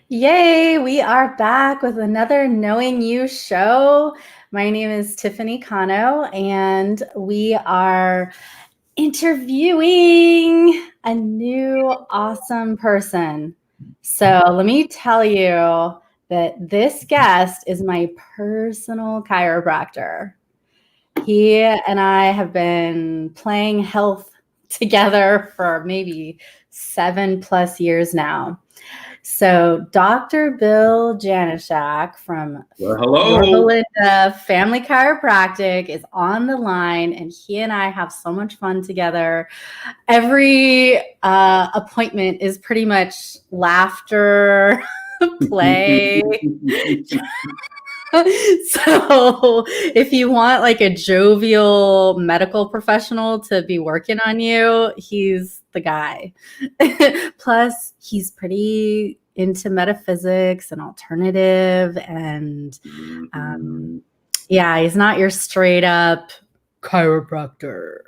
Yay, we are back with another Knowing You show. My name is Tiffany Cano, and we are interviewing a new awesome person. So let me tell you that this guest is my personal chiropractor. He and I have been playing health together for maybe 7+ years now. So Dr. Bill Janeshak from Hello. Belinda Family Chiropractic is on the line, and he and I have so much fun together. Every appointment is pretty much laughter, play. So if you want like a jovial medical professional to be working on you, he's the guy. Plus, he's pretty into metaphysics and alternative, and yeah, he's not your straight up chiropractor.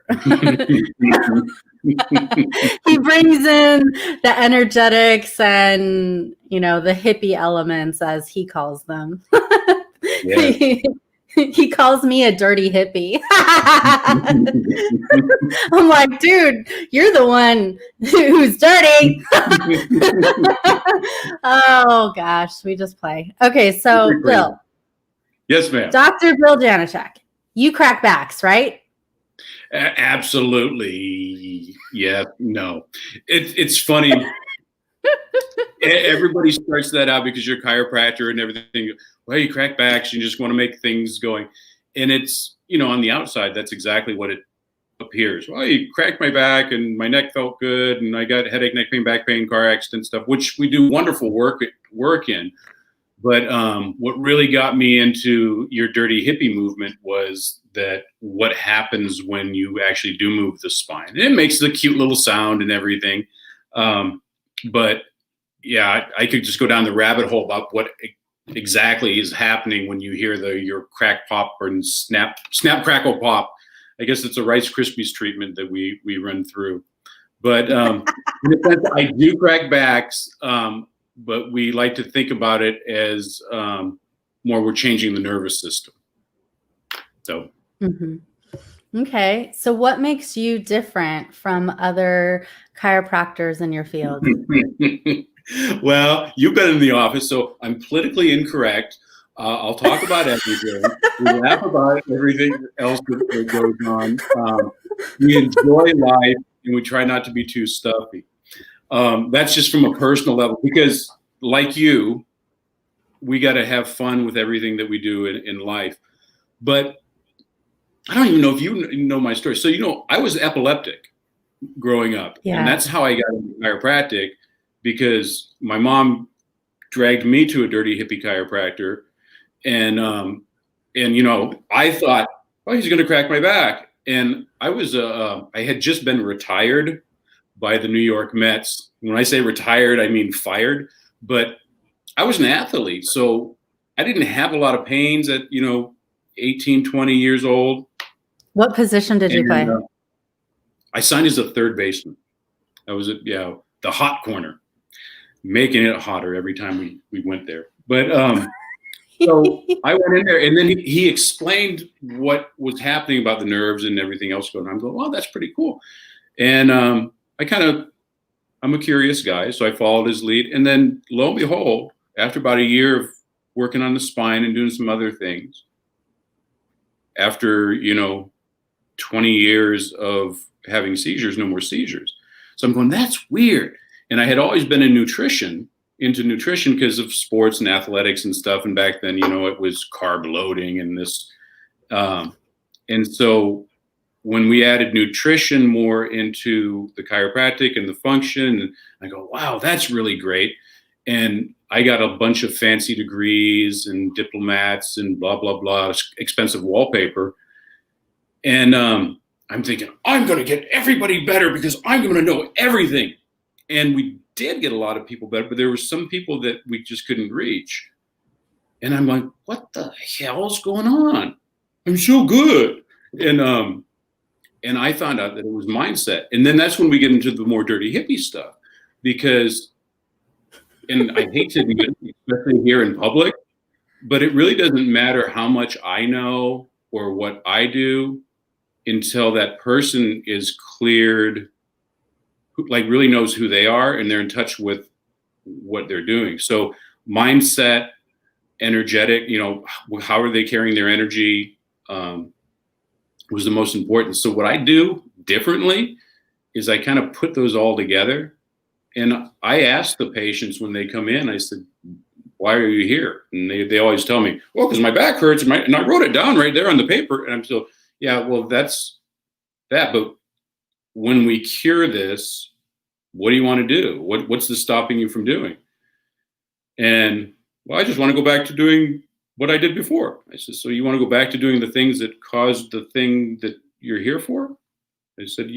He brings in the energetics and, the hippie elements, as he calls them. Yeah. He calls me a dirty hippie. I'm like, dude, you're the one who's dirty. Oh, gosh, we just play. Okay, so Bill. Yes, ma'am. Dr. Bill Janeshak, you crack backs, right? Absolutely. Yeah, no. It's funny. Everybody starts that out because you're a chiropractor and everything. Well, you crack backs, you just want to make things going. And it's, on the outside, that's exactly what it appears. Well, you cracked my back and my neck felt good and I got headache, neck pain, back pain, car accident stuff, which we do wonderful work in. But what really got me into your dirty hippie movement was that what happens when you actually do move the spine. And it makes the cute little sound and everything. But yeah, I could just go down the rabbit hole about what exactly is happening when you hear your crack pop and snap crackle pop. I guess it's a Rice Krispies treatment that we run through. But in a sense, I do crack backs, but we like to think about it as more we're changing the nervous system. So. Mm-hmm. Okay. So what makes you different from other chiropractors in your field? Well, you've been in the office, so I'm politically incorrect. I'll talk about everything. We laugh about everything else that goes on. We enjoy life, and we try not to be too stuffy. That's just from a personal level, because like you, we got to have fun with everything that we do in life. But I don't even know if you know my story. So, I was epileptic growing up, and that's how I got into chiropractic, because my mom dragged me to a dirty hippie chiropractor. And I thought, oh, he's going to crack my back. And I had just been retired by the New York Mets. When I say retired, I mean fired. But I was an athlete, so I didn't have a lot of pains at, 18, 20 years old. What position did you play? I signed as a third baseman. I was the hot corner, making it hotter every time we went there. But so I went in there, and then he explained what was happening about the nerves and everything else going on. I'm going, well, that's pretty cool. And I'm a curious guy, so I followed his lead. And then lo and behold, after about a year of working on the spine and doing some other things, after, 20 years of having seizures, no more seizures. So I'm going, that's weird. And I had always been into nutrition because of sports and athletics and stuff. And back then, it was carb loading and this. And so when we added nutrition more into the chiropractic and the function, I go, wow, that's really great. And I got a bunch of fancy degrees and diplomats and blah, blah, blah, expensive wallpaper. And I'm thinking, I'm going to get everybody better because I'm going to know everything. And we did get a lot of people better, but there were some people that we just couldn't reach. And I'm like, what the hell's going on? I'm so good. And I found out that it was mindset. And then that's when we get into the more dirty hippie stuff, because and I hate to admit it, especially here in public, but it really doesn't matter how much I know or what I do until that person is cleared, like really knows who they are and they're in touch with what they're doing. So mindset, energetic, how are they carrying their energy, was the most important. So what I do differently is I kind of put those all together. And I ask the patients when they come in, I said, why are you here? And they always tell me, well, because my back hurts. And I wrote it down right there on the paper. And I'm still, yeah, well, that's that. But when we cure this, what do you want to do? What's this stopping you from doing? And well, I just want to go back to doing what I did before. I said, so you want to go back to doing the things that caused the thing that you're here for? I said,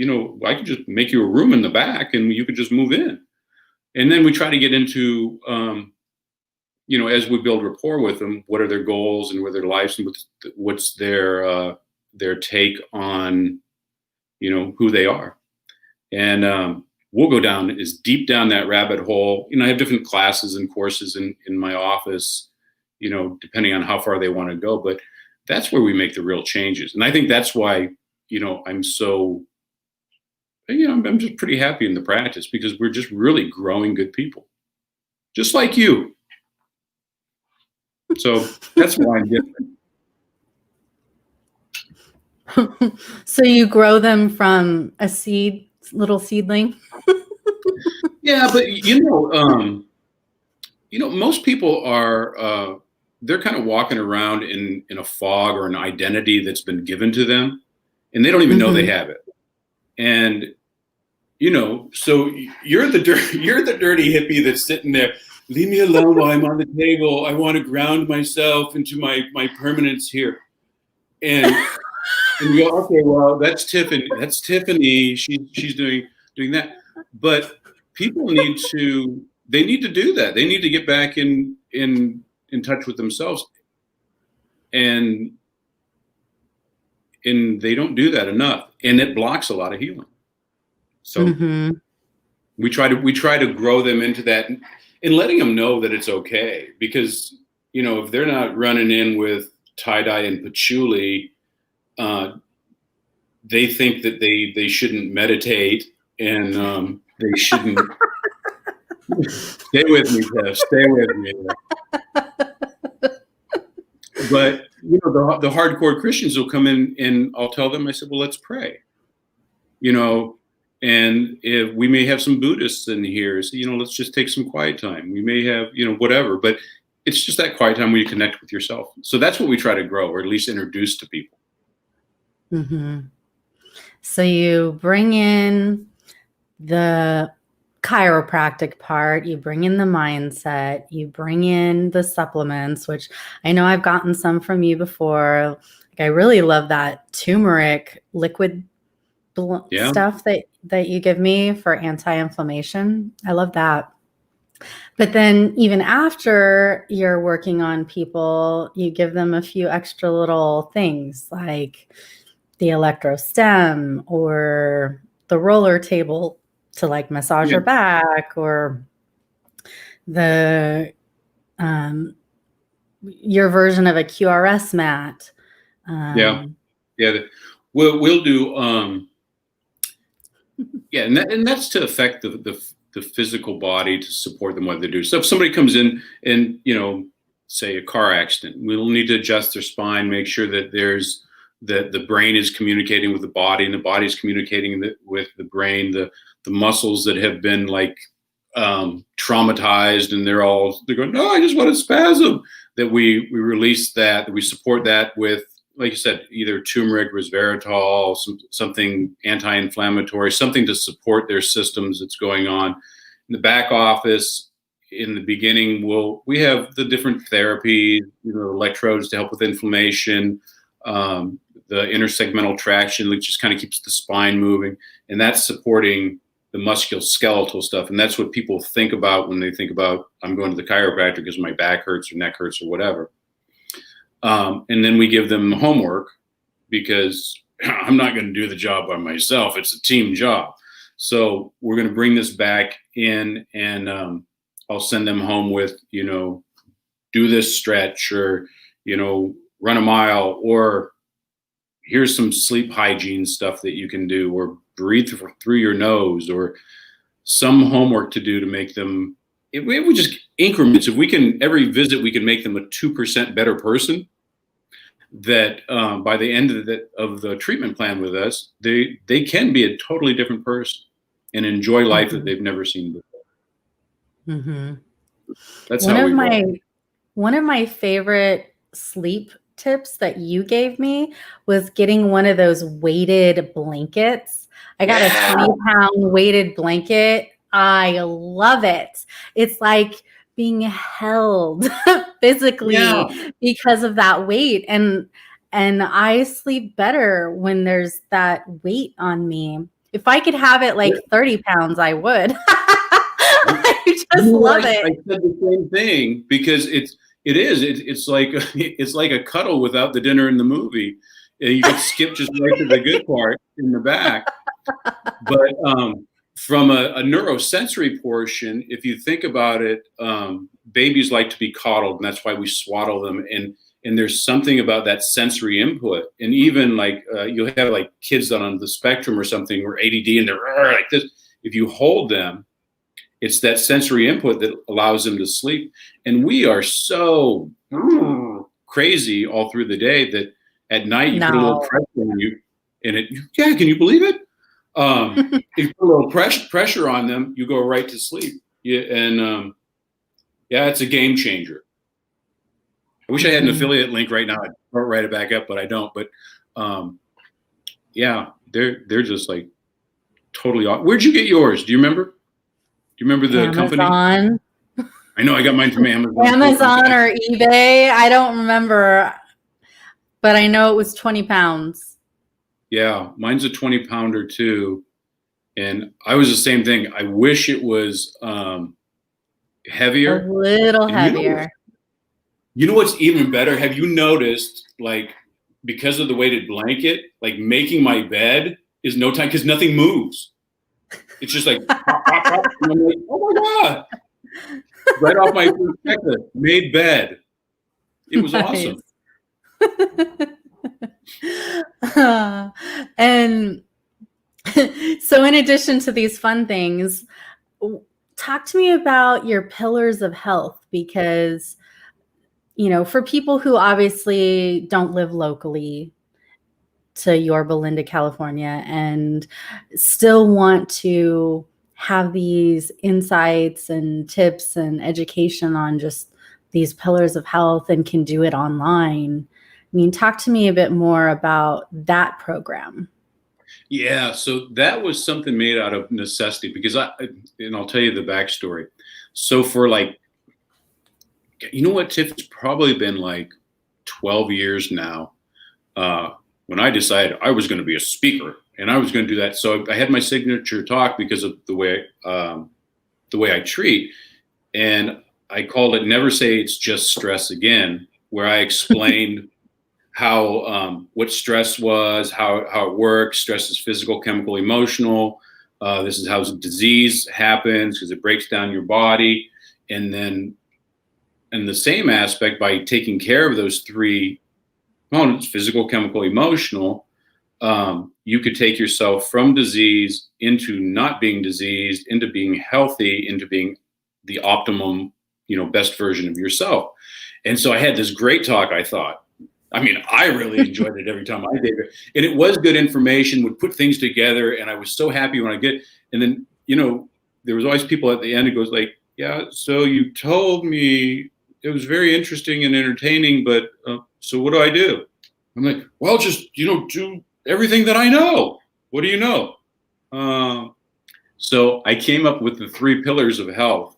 I could just make you a room in the back and you could just move in. And then we try to get into, as we build rapport with them, what are their goals and what are their lives and what's their take on, who they are. And we'll go down as deep down that rabbit hole. I have different classes and courses in my office, depending on how far they want to go. But that's where we make the real changes. And I think that's why, I'm so, I'm just pretty happy in the practice because we're just really growing good people, just like you. So that's why I'm different. So you grow them from a little seedling? Yeah, but most people are, they're kind of walking around in a fog or an identity that's been given to them, and they don't even know they have it. And, so you're the dirty hippie that's sitting there. Leave me alone while I'm on the table. I want to ground myself into my permanence here. And you go, okay, well, that's Tiffany. That's Tiffany. She's doing that. But people need to do that. They need to get back in touch with themselves. And they don't do that enough. And it blocks a lot of healing. So we try to grow them into that and letting them know that it's okay. Because, if they're not running in with tie-dye and patchouli, they think that they shouldn't meditate and they shouldn't. Stay with me, Kev. Stay with me. But the hardcore Christians will come in and I'll tell them, I said, well, let's pray. And if we may have some Buddhists in here, so, let's just take some quiet time. We may have, whatever, but it's just that quiet time where you connect with yourself. So that's what we try to grow, or at least introduce to people. So you bring in the chiropractic part, you bring in the mindset, you bring in the supplements, which I know I've gotten some from you before. Like, I really love that turmeric liquid stuff that you give me for anti-inflammation. I love that. But then even after you're working on people, you give them a few extra little things like the electro stem or the roller table to like massage your back, or the your version of a QRS mat. We'll do and that's to affect the physical body to support them what they do. So if somebody comes in and say a car accident, we'll need to adjust their spine, make sure that there's the brain is communicating with the body and the body is communicating with the brain, the muscles that have been like traumatized and they're going, no, I just want to spasm, that we release that we support that with, like you said, either turmeric, resveratrol, something anti-inflammatory, something to support their systems that's going on. In the back office, in the beginning, we have the different therapies, electrodes to help with inflammation, the intersegmental traction, which just kind of keeps the spine moving, and that's supporting the musculoskeletal stuff. And that's what people think about when they think about, I'm going to the chiropractor because my back hurts or neck hurts or whatever. And then we give them homework because I'm not going to do the job by myself. It's a team job. So we're going to bring this back in and I'll send them home with, do this stretch, or, run a mile, or here's some sleep hygiene stuff that you can do, or breathe through your nose, or some homework to do to make them, if we just increments, if we can, every visit, we can make them a 2% better person, that by the end of the treatment plan with us, they can be a totally different person and enjoy life that they've never seen before. Mm-hmm. That's how we roll. One of my favorite sleep tips that you gave me was getting one of those weighted blankets. I got a 20-pound weighted blanket. I love it. It's like being held physically because of that weight. And I sleep better when there's that weight on me. If I could have it like 30 pounds, I would. I just love it. I said the same thing, because it's like a cuddle without the dinner in the movie. You can skip just right to the good part in the back. But from a neurosensory portion, if you think about it, babies like to be coddled, and that's why we swaddle them. And there's something about that sensory input. And even like you'll have like kids on the spectrum or something, or ADD, and they're like this. If you hold them, it's that sensory input that allows them to sleep. And we are so crazy all through the day that at night you put a little pressure on you, and can you believe it? If you put a little pressure on them, you go right to sleep. It's a game changer. I wish I had an affiliate link right now. I'd write it back up, but I don't. But they're just like totally off. Where'd you get yours? Do you remember? Do you remember the company? Amazon. I know I got mine from Amazon. Amazon or eBay. I don't remember, but I know it was 20 pounds. Yeah, mine's a 20-pounder too. And I was the same thing. I wish it was heavier. A little heavier. You know what's even better? Have you noticed, like, because of the weighted blanket, like making my bed is no time, because nothing moves. It's just like, pop, pop, pop. And I'm like, oh my God. Right off my perspective, made bed. It was awesome. And so in addition to these fun things, talk to me about your pillars of health, because, for people who obviously don't live locally to Yorba Linda, California, and still want to have these insights and tips and education on just these pillars of health, and can do it online. I mean, talk to me a bit more about that program. Yeah, so that was something made out of necessity, because I'll tell you the backstory. So for like, Tiff, it's probably been like 12 years now, when I decided I was going to be a speaker, and I was going to do that. So I had my signature talk because of the way I treat, and I called it "Never Say It's Just Stress Again," where I explained how what stress was, how it works. Stress is physical, chemical, emotional. This is how disease happens, because it breaks down your body. And then in the same aspect, by taking care of those three components, physical, chemical, emotional, you could take yourself from disease into not being diseased, into being healthy, into being the optimum, best version of yourself. And so I had this great talk, I thought. I mean, I really enjoyed it every time I did it. And it was good information, would put things together. And I was so happy when I get, and then, there was always people at the end who goes like, yeah, so you told me it was very interesting and entertaining, but so what do I do? I'm like, well, just, do everything that I know. What do you know? So I came up with the 3 pillars of health.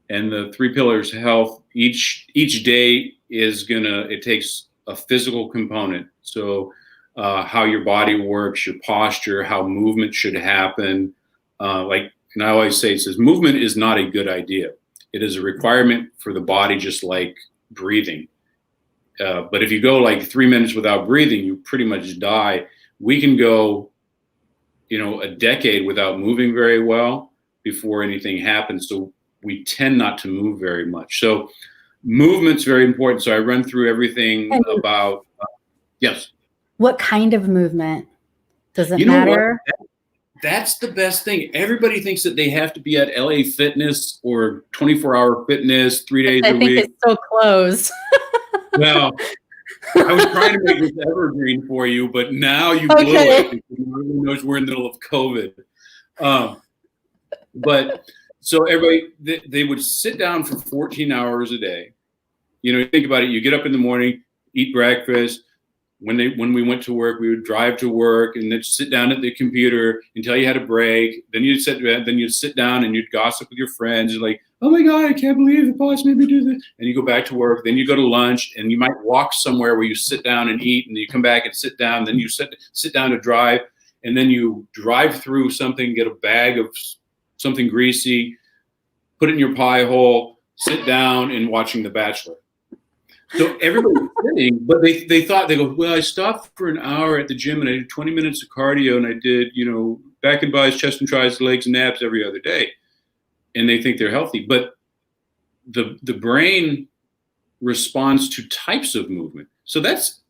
And the 3 pillars of health, each day it takes a physical component. So how your body works, your posture, how movement should happen. And I always say, it says movement is not a good idea. It is a requirement for the body, just like breathing. But if you go like 3 minutes without breathing, you pretty much die. We can go, a decade without moving very well before anything happens. So we tend not to move very much. So movement's very important. So I run through everything about, yes. What kind of movement? Does it You know matter? what? That's the best thing. Everybody thinks that they have to be at LA Fitness or 24-hour fitness 3 days I a think week. it's so close. Well, I was trying to make this evergreen for you, but now you blew it because everyone knows we're in the middle of COVID. But so everybody, they would sit down for 14 hours a day. You know, think about it. You get up in the morning, eat breakfast. When we went to work, we would drive to work and then sit down at the computer until you had a break. Then you'd sit down and you'd gossip with your friends. You're like, oh my God, I can't believe the boss made me do this. And you go back to work. Then you go to lunch and you might walk somewhere where you sit down and eat, and you come back and sit down. Then you sit down to drive, and then you drive through something, get a bag of something greasy, put it in your pie hole, sit down and watching The Bachelor. So everybody's sitting, but they thought, they go, well, I stopped for an hour at the gym and I did 20 minutes of cardio and I did, you know, back and bis, chest and tris, legs and abs every other day. And they think they're healthy. But the brain responds to types of movement. So that's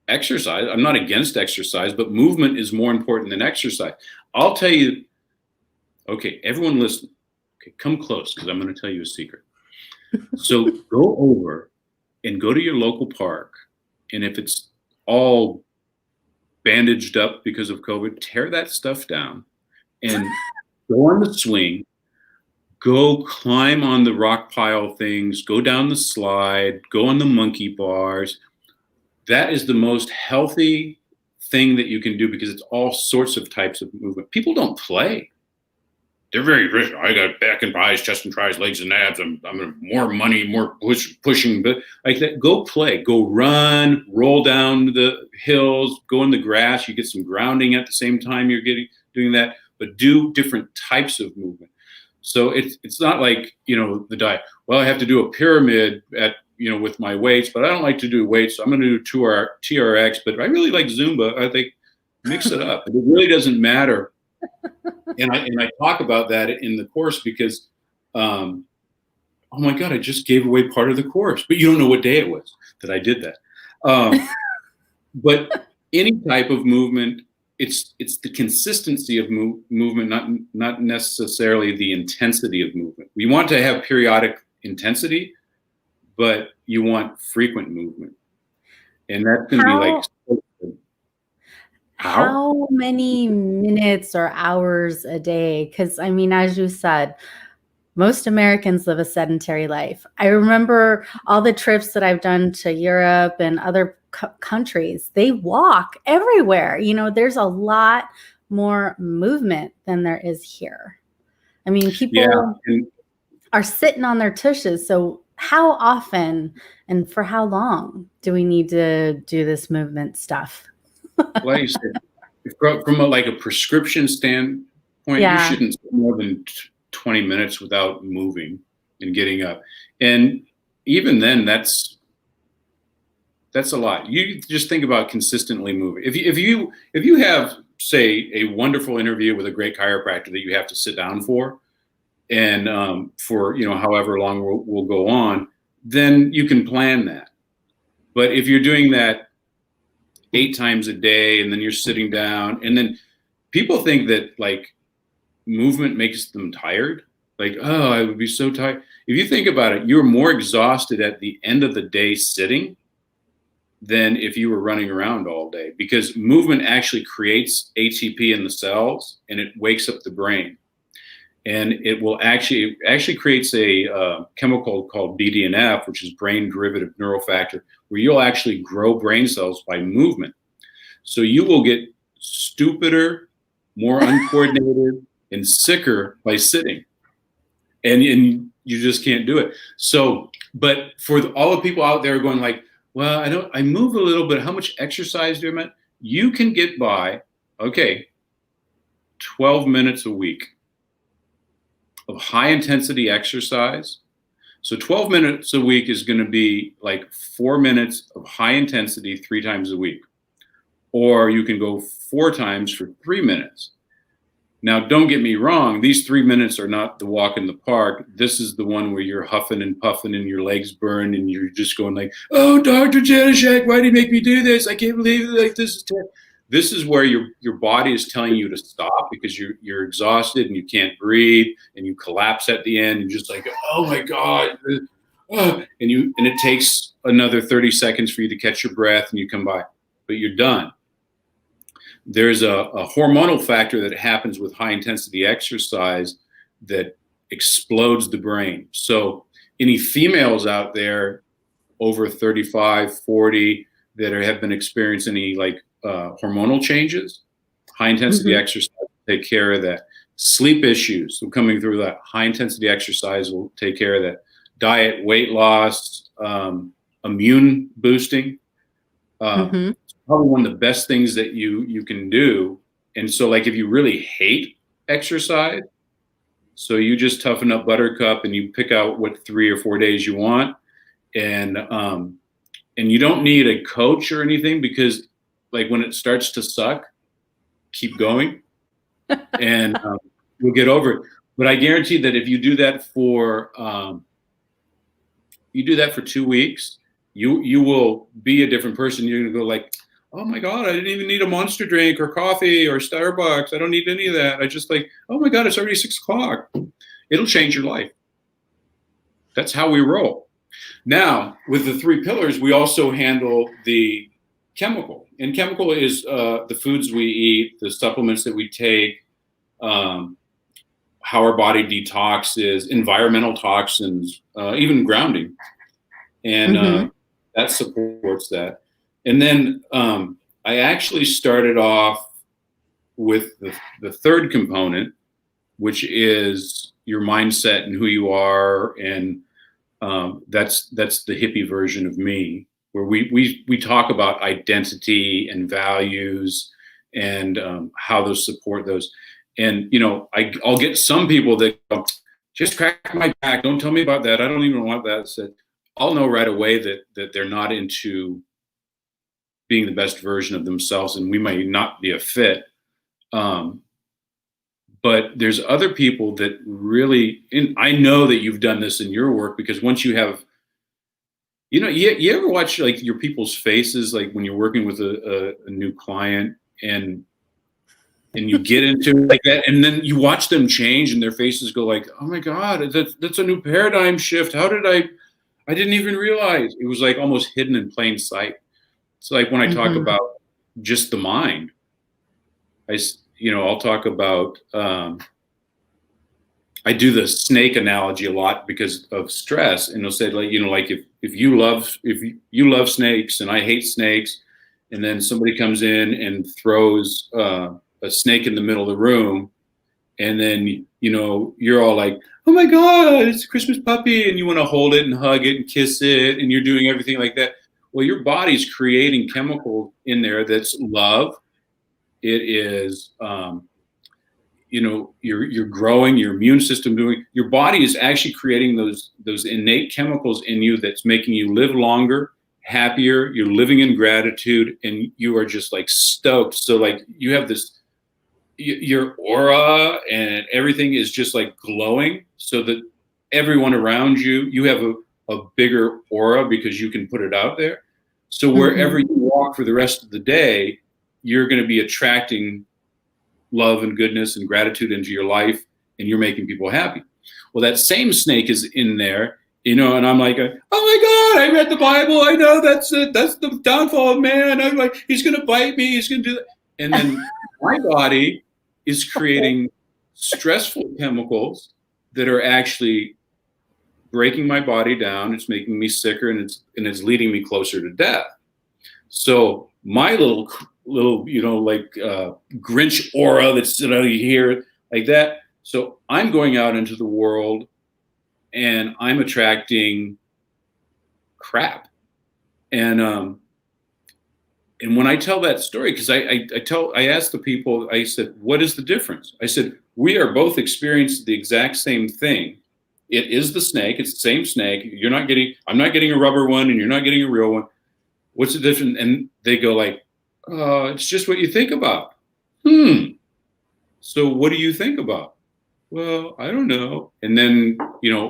exercise. I'm not against exercise, but movement is more important than exercise. I'll tell you, okay, everyone listen. Okay, come close because I'm going to tell you a secret. So go over and go to your local park, and if it's all bandaged up because of COVID, tear that stuff down and go on the swing, go climb on the rock pile things, go down the slide, go on the monkey bars. That is the most healthy thing that you can do because it's all sorts of types of movement. People don't play. They're very rich. I got back and bis, chest and tris, legs and abs. I'm more money, more pushing. But like that, go play, go run, roll down the hills, go in the grass. You get some grounding at the same time you're doing that. But do different types of movement. So it's not like, you know, the diet. Well, I have to do a pyramid at, you know, with my weights, but I don't like to do weights. So I'm going to do TRX, but I really like Zumba. I think mix it up. It really doesn't matter. And I talk about that in the course because, oh my God, I just gave away part of the course, but you don't know what day it was that I did that. But any type of movement, it's the consistency of movement, not necessarily the intensity of movement. We want to have periodic intensity, but you want frequent movement, and that can be like. How many minutes or hours a day? Because, I mean, as you said, most Americans live a sedentary life. I remember all the trips that I've done to Europe and other countries. They walk everywhere. You know, there's a lot more movement than there is here. I mean, people are sitting on their tushes. So how often and for how long do we need to do this movement stuff? Like you said, from a prescription standpoint, you shouldn't spend more than 20 minutes without moving and getting up. And even then, that's a lot. You just think about consistently moving. If you have, say, a wonderful interview with a great chiropractor that you have to sit down for, and for, you know, however long we'll go on, then you can plan that. But if you're doing that 8 times a day and then you're sitting down, and then people think that like movement makes them tired. Like, oh, I would be so tired. If you think about it, you're more exhausted at the end of the day sitting than if you were running around all day, because movement actually creates ATP in the cells and it wakes up the brain. And it will actually creates a chemical called BDNF, which is brain derivative neurofactor, where you'll actually grow brain cells by movement. So you will get stupider, more uncoordinated, and sicker by sitting. And you just can't do it. So, but for all the people out there going like, well, I move a little bit. How much exercise do I make? You can get by, 12 minutes a week of high intensity exercise. So 12 minutes a week is going to be like 4 minutes of high intensity 3 times a week. Or you can go 4 times for 3 minutes. Now, don't get me wrong. These 3 minutes are not the walk in the park. This is the one where you're huffing and puffing and your legs burn and you're just going like, oh, Dr. Janeshak, why do you make me do this? I can't believe it. Like, this is terrible. This is where your body is telling you to stop because you're exhausted and you can't breathe and you collapse at the end and just like, oh my God. And it takes another 30 seconds for you to catch your breath and you come by, but you're done. There's a hormonal factor that happens with high intensity exercise that explodes the brain. So any females out there over 35, 40 that have been experiencing any like hormonal changes, high intensity exercise will take care of that. Sleep issues, so coming through that, high intensity exercise will take care of that. Diet, weight loss, immune boosting. Probably one of the best things that you can do. And so like if you really hate exercise, so you just toughen up Buttercup and you pick out what 3 or 4 days you want. And you don't need a coach or anything because like when it starts to suck, keep going and you'll get over it. But I guarantee that if you do that for 2 weeks, you will be a different person. You're gonna go like, oh my God, I didn't even need a Monster drink or coffee or Starbucks. I don't need any of that. I just like, oh my God, it's already 6 o'clock. It'll change your life. That's how we roll. Now, with the 3 pillars, we also handle the chemical. And chemical is the foods we eat, the supplements that we take, how our body detoxes, environmental toxins, even grounding. And that supports that. And then I actually started off with the third component, which is your mindset and who you are. And that's the hippie version of me, where we talk about identity and values and how those support those. And, you know, I'll get some people that go, just crack my back. Don't tell me about that. I don't even want that. So I'll know right away that they're not into being the best version of themselves, and we might not be a fit. But there's other people that really, and I know that you've done this in your work, because once you have, you know, you ever watch like your people's faces, like when you're working with a new client and you get into it like that, and then you watch them change and their faces go like, oh my God, that's a new paradigm shift. How did I didn't even realize. It was like almost hidden in plain sight. It's like when I talk about just the mind, I'll talk about, I do the snake analogy a lot because of stress, and they'll say like, you know, like if you love snakes and I hate snakes, and then somebody comes in and throws a snake in the middle of the room, and then, you know, you're all like, oh my God, it's a Christmas puppy, and you want to hold it and hug it and kiss it, and you're doing everything like that. Well, your body's creating chemicals in there that's love. It is, you're growing, your immune system doing. Your body is actually creating those innate chemicals in you that's making you live longer, happier. You're living in gratitude, and you are just like stoked. So like you have this, your aura and everything is just like glowing, so that everyone around you have a bigger aura because you can put it out there. So wherever you walk for the rest of the day, you're going to be attracting love and goodness and gratitude into your life, and you're making people happy. Well, that same snake is in there, you know, and I'm like, oh my God, I read the Bible. I know that's it. That's the downfall of man. I'm like, he's going to bite me. He's going to do that. And then my body is creating stressful chemicals that are actually breaking my body down. It's making me sicker, and it's leading me closer to death. So my little like Grinch aura that's, you know, you hear like that. So I'm going out into the world and I'm attracting crap. And when I tell that story, because I asked the people, I said, what is the difference? I said, we are both experiencing the exact same thing. It is the snake. It's the same snake. I'm not getting a rubber one, and you're not getting a real one. What's the difference? And they go like, it's just what you think about. So so what do you think about? Well, I don't know. And then,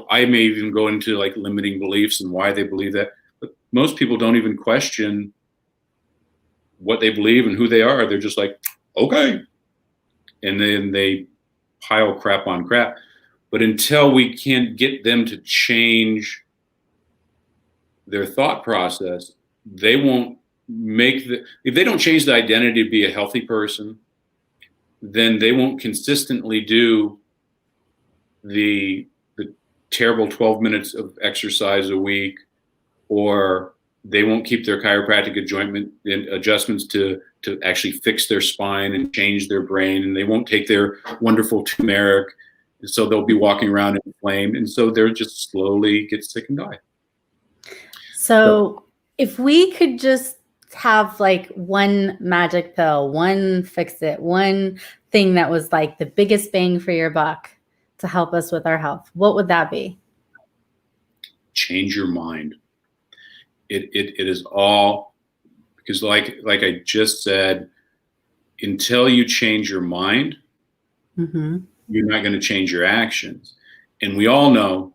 I may even go into like limiting beliefs and why they believe that. But most people don't even question what they believe and who they are. They're just like, okay. And then they pile crap on crap. But until we can't get them to change their thought process, they won't if they don't change the identity to be a healthy person, then they won't consistently do the terrible 12 minutes of exercise a week, or they won't keep their chiropractic adjustments to actually fix their spine and change their brain, and they won't take their wonderful turmeric, so they'll be walking around inflamed, and so they're just slowly get sick and die. So if we could just have like one magic pill, one fix it, one thing that was like the biggest bang for your buck to help us with our health, what would that be? Change your mind. It is all, because like I just said, until you change your mind, you're not going to change your actions. And we all know,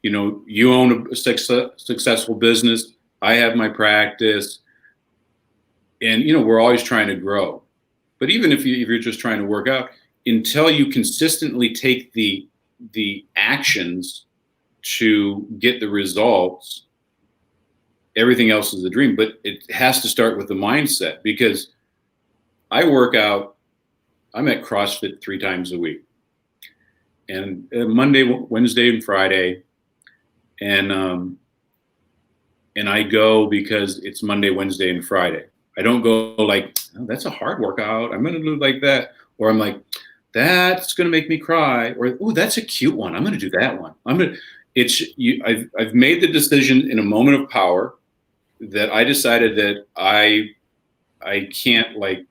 you own a successful business. I have my practice, and we're always trying to grow. But even if you're just trying to work out, until you consistently take the actions to get the results, everything else is a dream. But it has to start with the mindset, because I work out. I'm at CrossFit 3 times a week, and Monday, Wednesday, and Friday, and I go because it's Monday, Wednesday, and Friday. I don't go like, oh, that's a hard workout, I'm going to do like that, or I'm like, that's going to make me cry, or oh, that's a cute one, I'm going to do that one. I've made the decision in a moment of power that I decided that I can't like,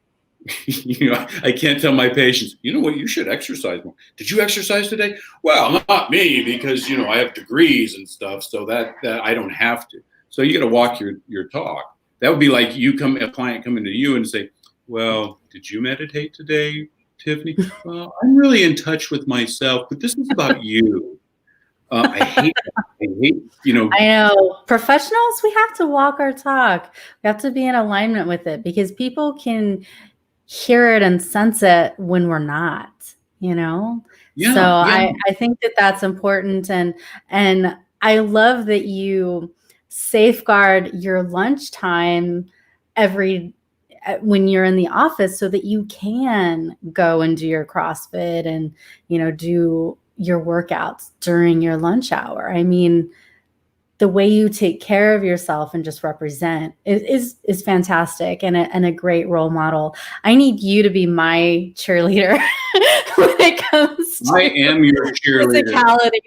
I can't tell my patients, you know what, you should exercise more. Did you exercise today? Well, not me, because I have degrees and stuff, so that I don't have to. So you got to walk your talk. That would be like a client coming to you and say, well, did you meditate today, Tiffany? Well, I'm really in touch with myself, but this is about you. I hate that. I know. Professionals, we have to walk our talk. We have to be in alignment with it, because people can hear it and sense it when we're not, Yeah, so yeah. I think that important. And I love that you safeguard your lunchtime when you're in the office, so that you can go and do your CrossFit and, do your workouts during your lunch hour. I mean, the way you take care of yourself and just represent is fantastic, and a great role model. I need you to be my cheerleader when it comes to I am your cheerleader. Physicality.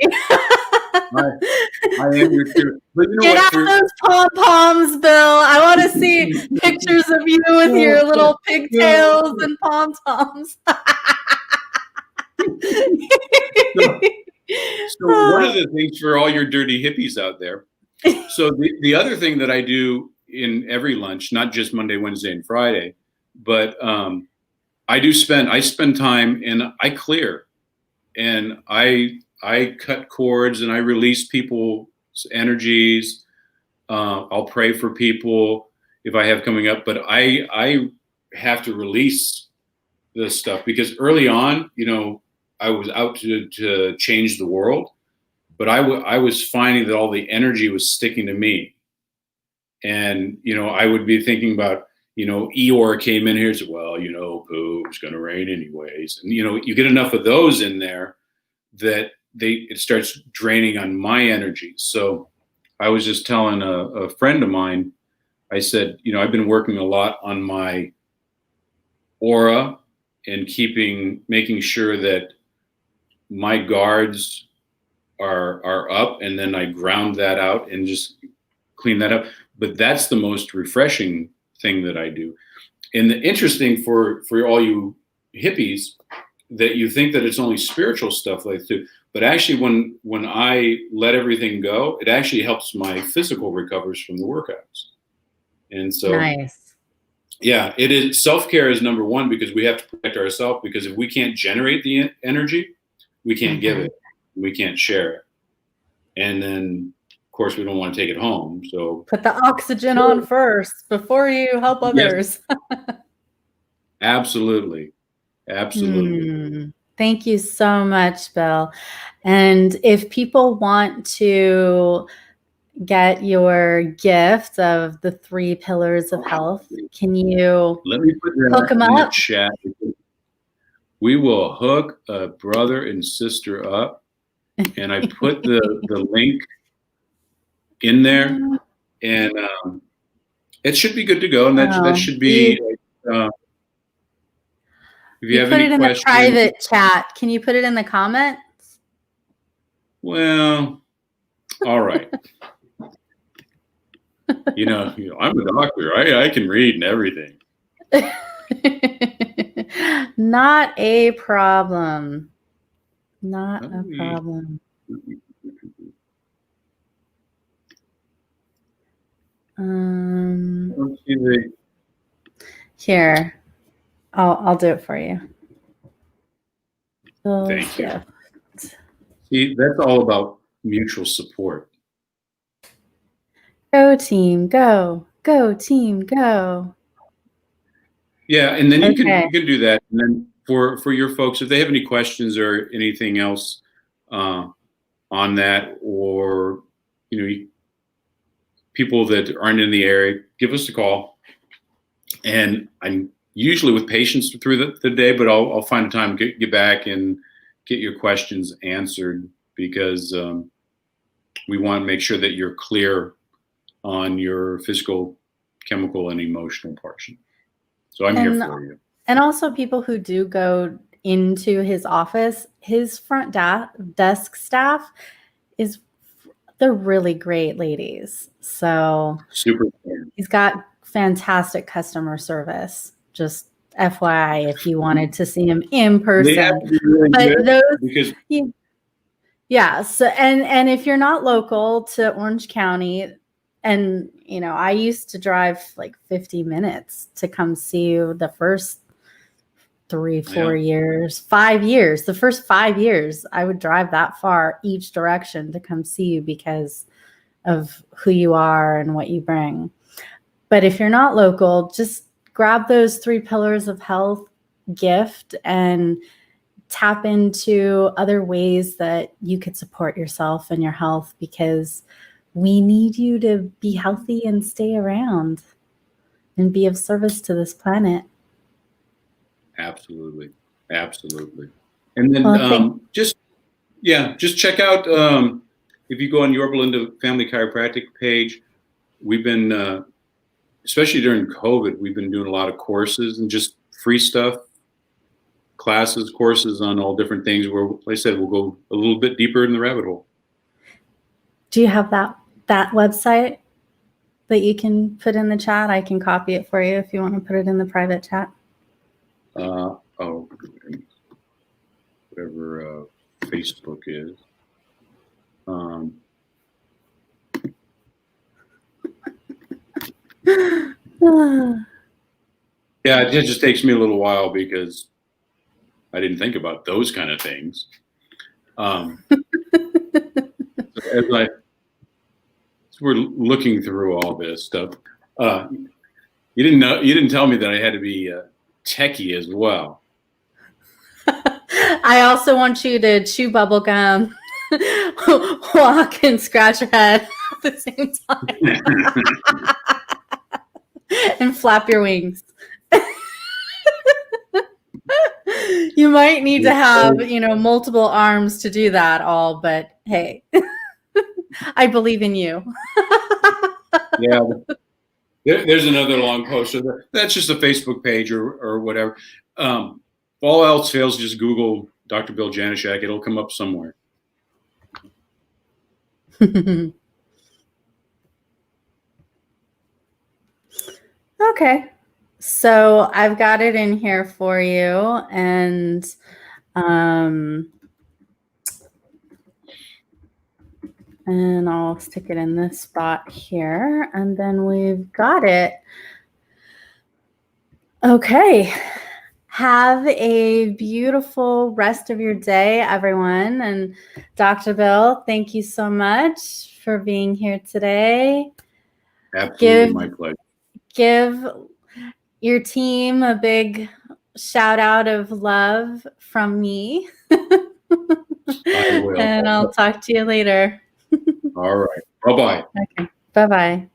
I am your cheerleader. But Get out those pom-poms, Bill. I want to see pictures of you with your little pigtails and pom-poms. So one of the things for all your dirty hippies out there, so the other thing that I do in every lunch, not just Monday, Wednesday, and Friday, but I spend time and I clear, and I cut cords, and I release people's energies. I'll pray for people if I have coming up, but I have to release this stuff, because early on, I was out to change the world, but I was finding that all the energy was sticking to me. And, I would be thinking about, Eeyore came in here and said, well, poo, it's going to rain anyways. And, you get enough of those in there that it starts draining on my energy. So I was just telling a friend of mine, I said, I've been working a lot on my aura and making sure that my guards are up, and then I ground that out and just clean that up. But that's the most refreshing thing that I do. And the interesting for all you hippies, that you think that it's only spiritual stuff like this, but actually when I let everything go, it actually helps my physical recovers from the workouts. And so nice. Yeah, it is. Self-care is number one because we have to protect ourselves, because if we can't generate the energy, we can't give it. We can't share it. And then, of course, we don't want to take it home. So put the oxygen on first before you help others. Yes. Absolutely. Absolutely. Thank you so much, Bill. And if people want to get your gift of the 3 pillars of health, can you Let me put hook that them in the up? chat. We will hook a brother and sister up. And I put the link in there, and it should be good to go. And that should be, if you have put any it in questions. the private chat. Can you put it in the comments? Well, all right. You know, I'm a doctor. I can read and everything. Not a problem. Not a problem. Here, I'll do it for you. Thank you. See, that's all about mutual support. Go team, go. Go team, go. Yeah, and then you can do that. And then for your folks, if they have any questions or anything else on that, or people that aren't in the area, give us a call. And I'm usually with patients through the day, but I'll find a time to get back and get your questions answered, because we want to make sure that you're clear on your physical, chemical, and emotional portion. So I'm here for you. And also people who do go into his office, his front desk staff they're really great ladies. So super. He's got fantastic customer service. Just FYI, if you wanted to see him in person. Yeah. So and if you're not local to Orange County, and I used to drive like 50 minutes to come see you the first 3, 4 years, 5 years. The first 5 years, I would drive that far each direction to come see you because of who you are and what you bring. But if you're not local, just grab those 3 pillars of health gift and tap into other ways that you could support yourself and your health, because we need you to be healthy and stay around and be of service to this planet. Absolutely. Absolutely. And then just check out, if you go on your Belinda Family Chiropractic page, we've been, especially during COVID, we've been doing a lot of courses and just free stuff, classes, courses on all different things where, like I said, we'll go a little bit deeper in the rabbit hole. Do you have that website that you can put in the chat? I can copy it for you if you want to put it in the private chat. Whatever Facebook is. Yeah, it just takes me a little while because I didn't think about those kind of things. So as we're looking through all this stuff, you didn't tell me that I had to be techie as well. I also want you to chew bubble gum, walk and scratch your head at the same time, and flap your wings. You might need to have, multiple arms to do that all, but hey, I believe in you. Yeah. There's another long post. So that's just a Facebook page or whatever. If all else fails, just Google Dr. Bill Janeshak. It'll come up somewhere. Okay. So I've got it in here for you, and I'll stick it in this spot here, and then we've got it. Okay. Have a beautiful rest of your day, everyone. And Dr. Bill, thank you so much for being here today. Absolutely, my pleasure. Give your team a big shout out of love from me. I will. And I'll talk to you later. All right. Bye-bye. Okay. Bye-bye.